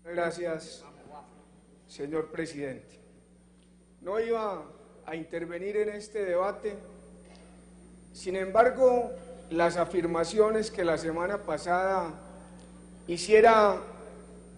Gracias, señor presidente. No iba a intervenir en este debate, sin embargo, las afirmaciones que la semana pasada hiciera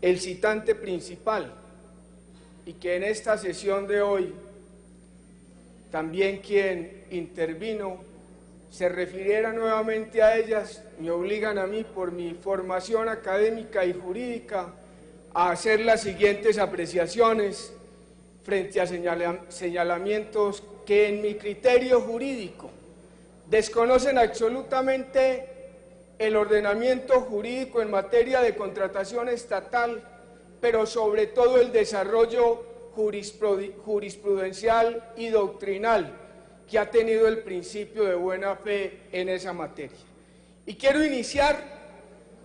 el citante principal y que en esta sesión de hoy también quien intervino se refiriera nuevamente a ellas, me obligan a mí, por mi formación académica y jurídica, a hacer las siguientes apreciaciones frente a señalamientos que en mi criterio jurídico desconocen absolutamente el ordenamiento jurídico en materia de contratación estatal, pero sobre todo el desarrollo jurisprudencial y doctrinal que ha tenido el principio de buena fe en esa materia. Y quiero iniciar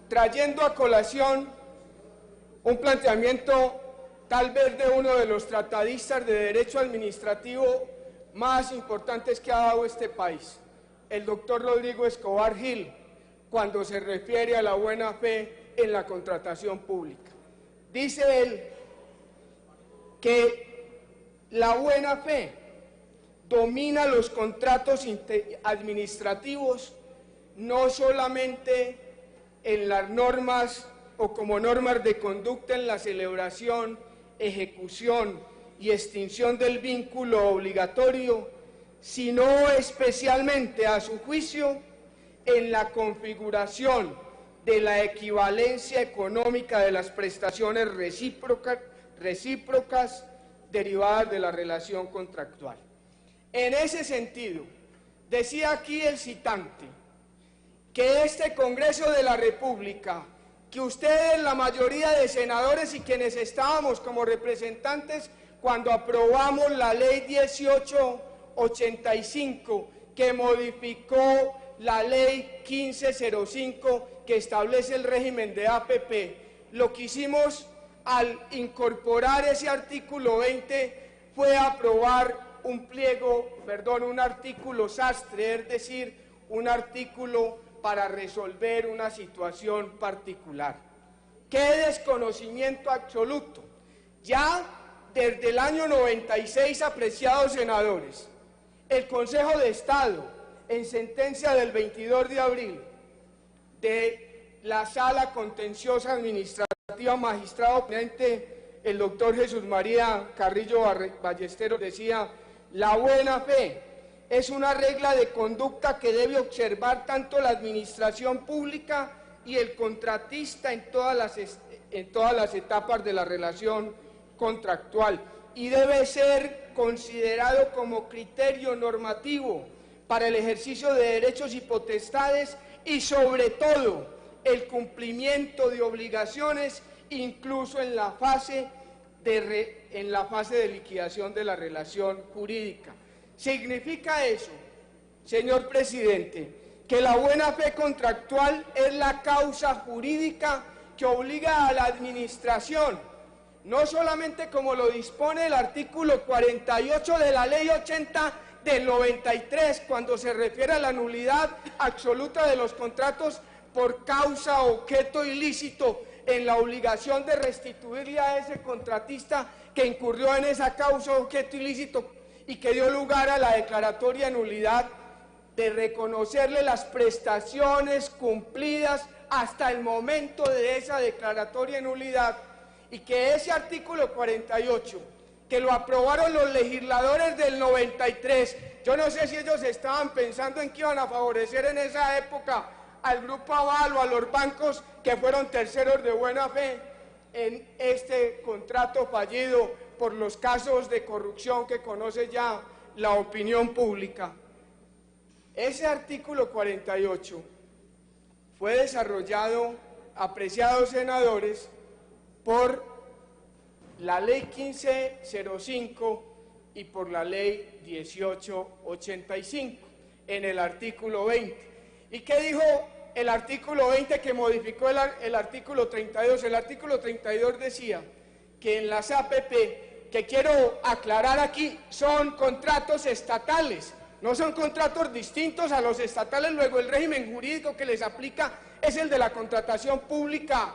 trayendo a colación un planteamiento tal vez de uno de los tratadistas de derecho administrativo más importantes que ha dado este país, el doctor Rodrigo Escobar Gil, cuando se refiere a la buena fe en la contratación pública. Dice él que la buena fe domina los contratos administrativos no solamente en las normas o como normas de conducta en la celebración, ejecución y extinción del vínculo obligatorio, sino especialmente, a su juicio, en la configuración de la equivalencia económica de las prestaciones recíprocas derivadas de la relación contractual. En ese sentido, decía aquí el citante que este Congreso de la República, que ustedes, la mayoría de senadores y quienes estábamos como representantes cuando aprobamos la Ley 1885, que modificó la Ley 1505, que establece el régimen de APP, lo que hicimos al incorporar ese artículo 20 fue aprobar un artículo sastre, es decir, un artículo para resolver una situación particular. ¡Qué desconocimiento absoluto! Ya desde el año 96, apreciados senadores, el Consejo de Estado, en sentencia del 22 de abril de la Sala Contenciosa Administrativa, magistrado ponente, el doctor Jesús María Carrillo Ballesteros, decía: la buena fe es una regla de conducta que debe observar tanto la administración pública y el contratista en todas las etapas de la relación contractual, y debe ser considerado como criterio normativo para el ejercicio de derechos y potestades y sobre todo el cumplimiento de obligaciones, incluso en la fase de liquidación de la relación jurídica. ¿Significa eso, señor presidente, que la buena fe contractual es la causa jurídica que obliga a la administración, no solamente como lo dispone el artículo 48 de la Ley 80 del 93, cuando se refiere a la nulidad absoluta de los contratos por causa o objeto ilícito, en la obligación de restituirle a ese contratista que incurrió en esa causa o objeto ilícito y que dio lugar a la declaratoria de nulidad, de reconocerle las prestaciones cumplidas hasta el momento de esa declaratoria de nulidad, y que ese artículo 48, que lo aprobaron los legisladores del 93, yo no sé si ellos estaban pensando en que iban a favorecer en esa época al Grupo Aval o a los bancos que fueron terceros de buena fe en este contrato fallido por los casos de corrupción que conoce ya la opinión pública. Ese artículo 48 fue desarrollado, apreciados senadores, por la Ley 1505 y por la Ley 1885 en el artículo 20. ¿Y qué dijo el artículo 20 que modificó el artículo 32? El artículo 32 decía que en las APP, que quiero aclarar aquí, son contratos estatales, no son contratos distintos a los estatales. Luego el régimen jurídico que les aplica es el de la contratación pública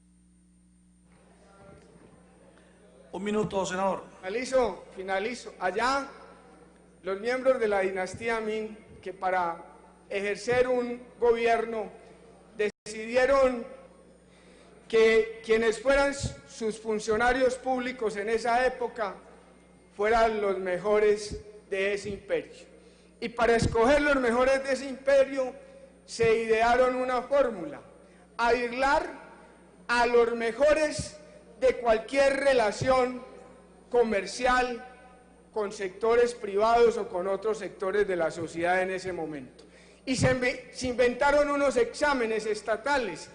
Un minuto, senador. Finalizo. Allá, los miembros de la dinastía Min, que para ejercer un gobierno decidieron que quienes fueran sus funcionarios públicos en esa época fueran los mejores de ese imperio. Y para escoger los mejores de ese imperio se idearon una fórmula: aislar a los mejores de cualquier relación comercial con sectores privados o con otros sectores de la sociedad en ese momento. Y se inventaron unos exámenes estatales,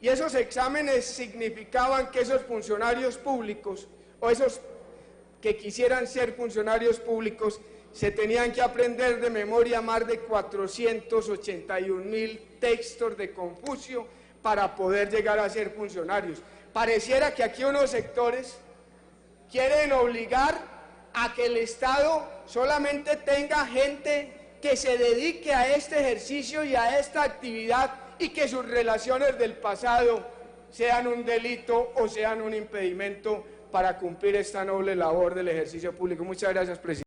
y esos exámenes significaban que esos funcionarios públicos, o esos que quisieran ser funcionarios públicos, se tenían que aprender de memoria más de 481.000 textos de Confucio para poder llegar a ser funcionarios. Pareciera que aquí unos sectores quieren obligar a que el Estado solamente tenga gente que se dedique a este ejercicio y a esta actividad, y que sus relaciones del pasado sean un delito o sean un impedimento para cumplir esta noble labor del ejercicio público. Muchas gracias, presidente.